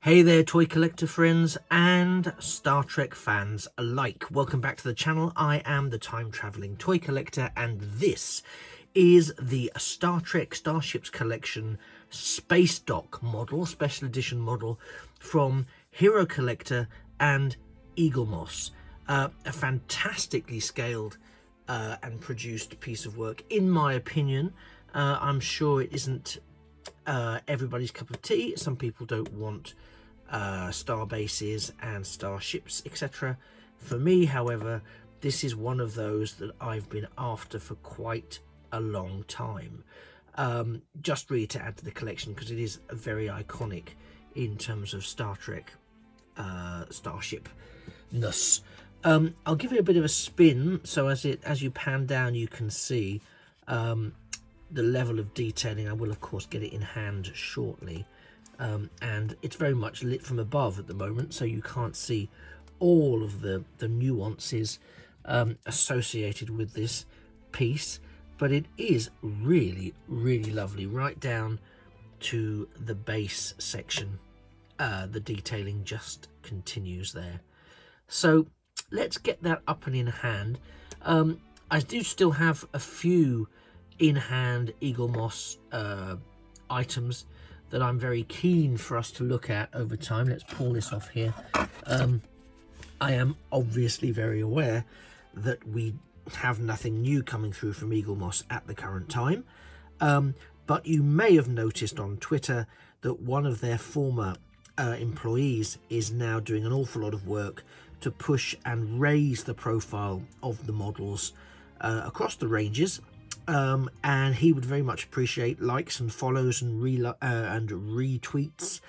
Hey there, toy collector friends and Star Trek fans alike. Welcome back to the channel. I am the time-traveling toy collector, and this is the Star Trek Starships collection Space Dock model, special edition model from Hero Collector and Eaglemoss. A fantastically scaled and produced piece of work, in my opinion. I'm sure it isn't everybody's cup of tea. Some people don't want Starbases and Starships, etc. For me, however, this is one of those that I've been after for quite a long time. Just really to add to the collection, because it is very iconic in terms of Star Trek Starship-ness. I'll give it a bit of a spin, so as you pan down you can see the level of detailing. I will of course get it in hand shortly, and it's very much lit from above at the moment, so you can't see all of the nuances associated with this piece, but it is really lovely right down to the base section. The detailing just continues there. So let's get that up and in hand. I do still have a few in-hand Eaglemoss items that I'm very keen for us to look at over time. Let's pull this off here. I am obviously very aware that we have nothing new coming through from Eaglemoss at the current time, but you may have noticed on Twitter that one of their former employees is now doing an awful lot of work to push and raise the profile of the models across the ranges. And he would very much appreciate likes and follows and retweets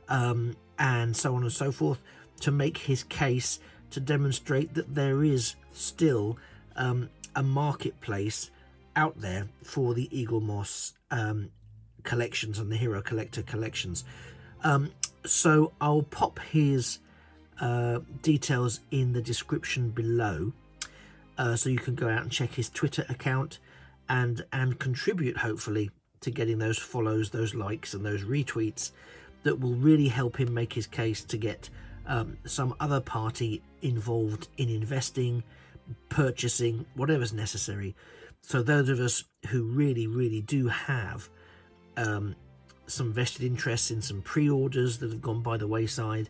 and so on and so forth, to make his case, to demonstrate that there is still a marketplace out there for the Eaglemoss collections and the Hero Collector collections. So I'll pop his details in the description below, so you can go out and check his Twitter account and contribute, hopefully, to getting those follows, those likes and those retweets that will really help him make his case to get some other party involved in investing, purchasing, whatever's necessary. So those of us who really do have some vested interests in some pre-orders that have gone by the wayside,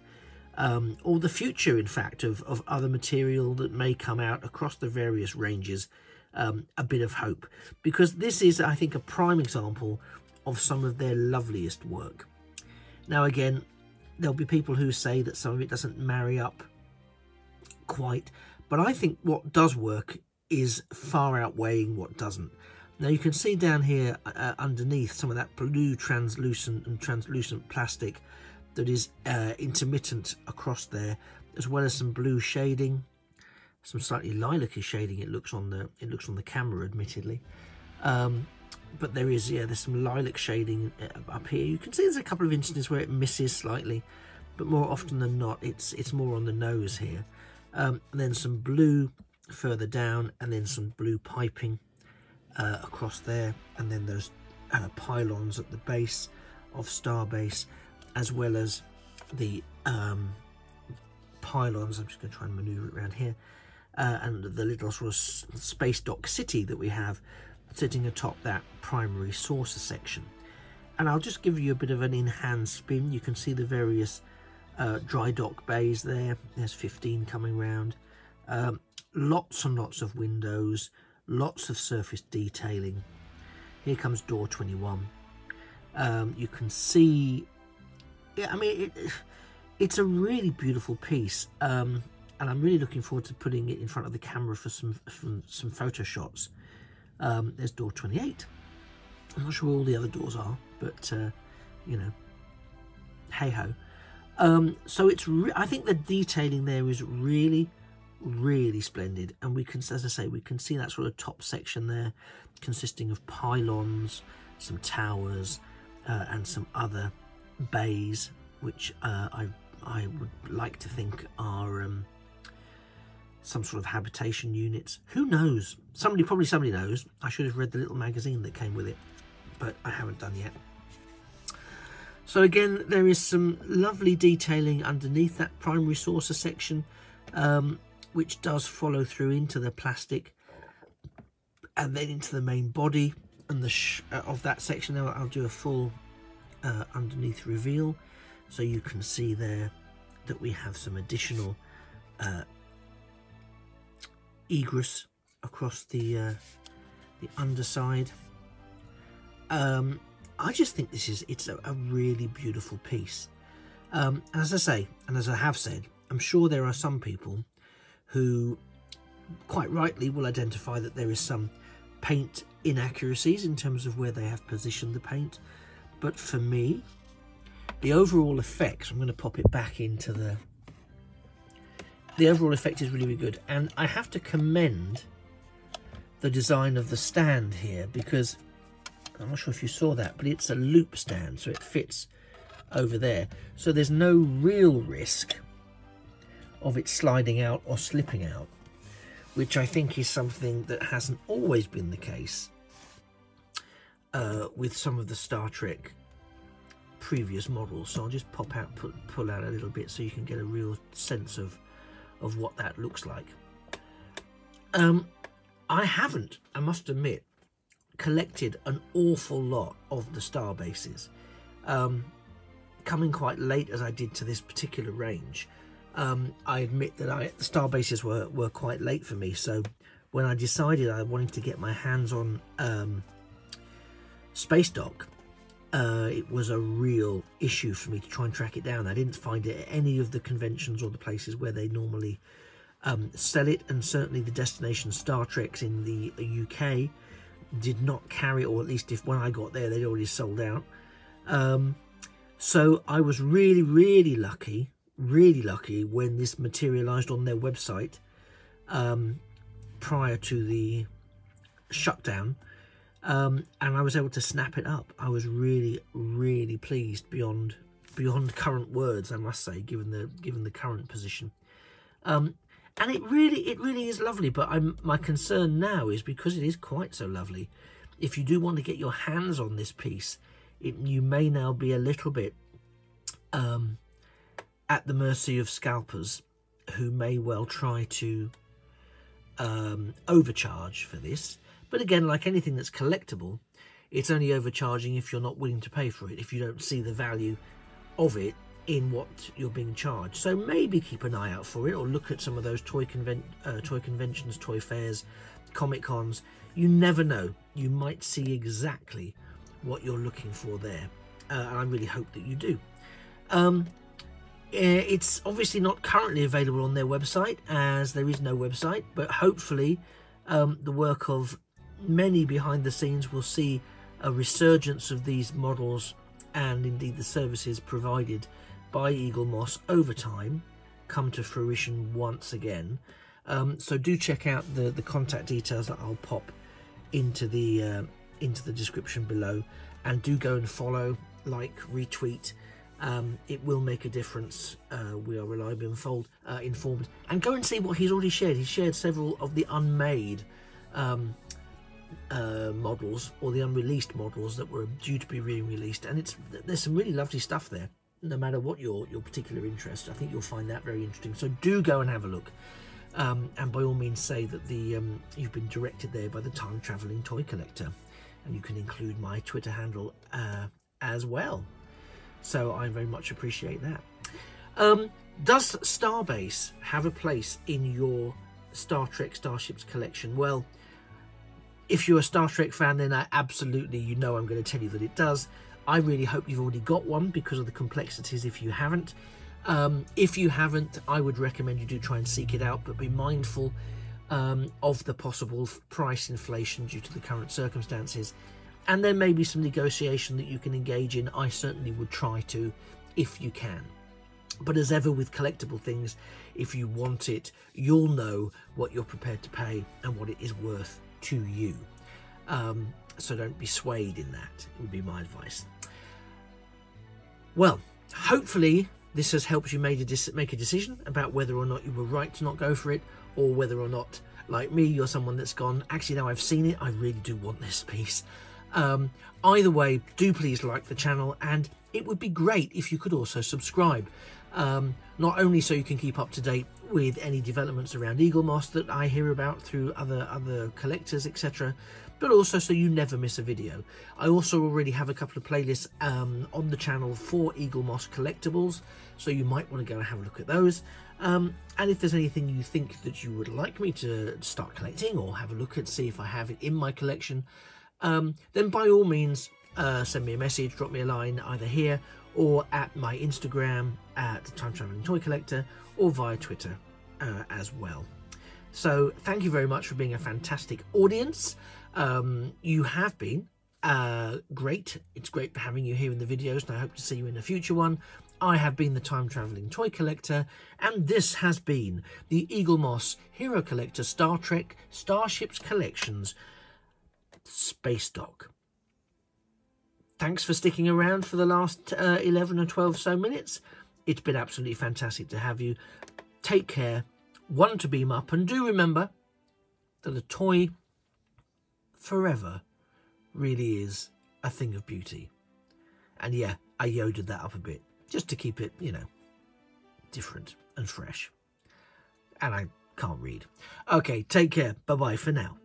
or the future, in fact, of other material that may come out across the various ranges, a bit of hope, because this is, I think, a prime example of some of their loveliest work. Now again, there'll be people who say that some of it doesn't marry up quite, but I think what does work is far outweighing what doesn't. Now you can see down here underneath some of that blue translucent plastic that is intermittent across there, as well as some blue shading, some slightly lilac-y shading it looks on the camera, admittedly, but there's some lilac shading up here. You can see there's a couple of instances where it misses slightly, but more often than not it's more on the nose here, and then some blue further down, and then some blue piping across there, and then those pylons at the base of Starbase, as well as the pylons. I'm just going to try and maneuver it around here, and the little sort of space dock city that we have sitting atop that primary saucer section. And I'll just give you a bit of an in-hand spin. You can see the various dry dock bays there. There's 15 coming round. Lots and lots of windows, lots of surface detailing. Here comes door 21. You can see, I mean, it's a really beautiful piece, and I'm really looking forward to putting it in front of the camera for some photo shots. There's door 28. I'm not sure where all the other doors are, but you know, hey ho. So I think the detailing there is really splendid, and we can, as I say, we can see that sort of top section there consisting of pylons, some towers, and some other bays, which I would like to think are some sort of habitation units. Who knows? Probably somebody knows. I should have read the little magazine that came with it, but I haven't done yet. So again, there is some lovely detailing underneath that primary saucer section, which does follow through into the plastic and then into the main body and of that section. Now I'll do a full underneath reveal, so you can see there that we have some additional egress across the underside. I just think it's a really beautiful piece. And as I say, and as I have said, I'm sure there are some people who quite rightly will identify that there is some paint inaccuracies in terms of where they have positioned the paint. But for me, the overall effect, I'm going to pop it back into the overall effect is really, really good. And I have to commend the design of the stand here, because I'm not sure if you saw that, but it's a loop stand, so it fits over there. So there's no real risk of it sliding out or slipping out, which I think is something that hasn't always been the case with some of the Star Trek previous models. So I'll just pull out a little bit so you can get a real sense of what that looks like. I haven't, I must admit, collected an awful lot of the Starbases. Coming quite late as I did to this particular range, I admit that the Starbases were quite late for me. So when I decided I wanted to get my hands on Space Dock, it was a real issue for me to try and track it down. I didn't find it at any of the conventions or the places where they normally sell it, and certainly the destination Star Treks in the UK did not carry, or at least when I got there they'd already sold out. So I was really lucky when this materialized on their website prior to the shutdown, and I was able to snap it up. I was really pleased beyond current words, I must say, given the current position. And it really is lovely. But my concern now is, because it is quite so lovely, if you do want to get your hands on this piece, you may now be a little bit at the mercy of scalpers who may well try to overcharge for this. But again, like anything that's collectible, it's only overcharging if you're not willing to pay for it, if you don't see the value of it in what you're being charged. So maybe keep an eye out for it, or look at some of those toy conventions, toy fairs, Comic Cons. You never know, you might see exactly what you're looking for there, and I really hope that you do. It's obviously not currently available on their website, as there is no website, but hopefully the work of many behind the scenes will see a resurgence of these models, and indeed the services provided by Eaglemoss over time come to fruition once again. So do check out the contact details that I'll pop into the description below, and do go and follow, like, retweet. It will make a difference. We are reliably informed, and go and see what he's already shared. He's shared several of the unmade models, or the unreleased models that were due to be re-released, and there's some really lovely stuff there. No matter what your particular interest, I think you'll find that very interesting. So do go and have a look, and by all means say that you've been directed there by the Time Travelling Toy Collector, and you can include my Twitter handle as well. So I very much appreciate that. Does Starbase have a place in your Star Trek Starships collection? Well, if you're a Star Trek fan, then absolutely, I'm going to tell you that it does. I really hope you've already got one, because of the complexities if you haven't. If you haven't, I would recommend you do try and seek it out, but be mindful of the possible price inflation due to the current circumstances. And there may be some negotiation that you can engage in. I certainly would try to, if you can. But as ever with collectible things, if you want it, you'll know what you're prepared to pay and what it is worth to you. So don't be swayed in that, it would be my advice. Well, hopefully this has helped you make a decision about whether or not you were right to not go for it, or whether or not, like me, you're someone that's gone, actually, now I've seen it, I really do want this piece. Either way, do please like the channel, and it would be great if you could also subscribe. Not only so you can keep up to date with any developments around Eaglemoss that I hear about through other collectors, etc., but also so you never miss a video. I also already have a couple of playlists on the channel for Eaglemoss collectibles, so you might want to go and have a look at those. And if there's anything you think that you would like me to start collecting or have a look at, see if I have it in my collection, then by all means send me a message, drop me a line either here or at my Instagram at Time Traveling Toy Collector, or via Twitter as well. So thank you very much for being a fantastic audience. You have been great. It's great having you here in the videos, and I hope to see you in a future one. I have been the Time Traveling Toy Collector, and this has been the Eaglemoss Hero Collector Star Trek Starships Collections Space Dock. Thanks for sticking around for the last 11 or 12 so minutes. It's been absolutely fantastic to have you. Take care, one to beam up, and do remember that a toy forever really is a thing of beauty. And yeah, I yodered that up a bit just to keep it, you know, different and fresh. And I can't read. Okay, take care. Bye-bye for now.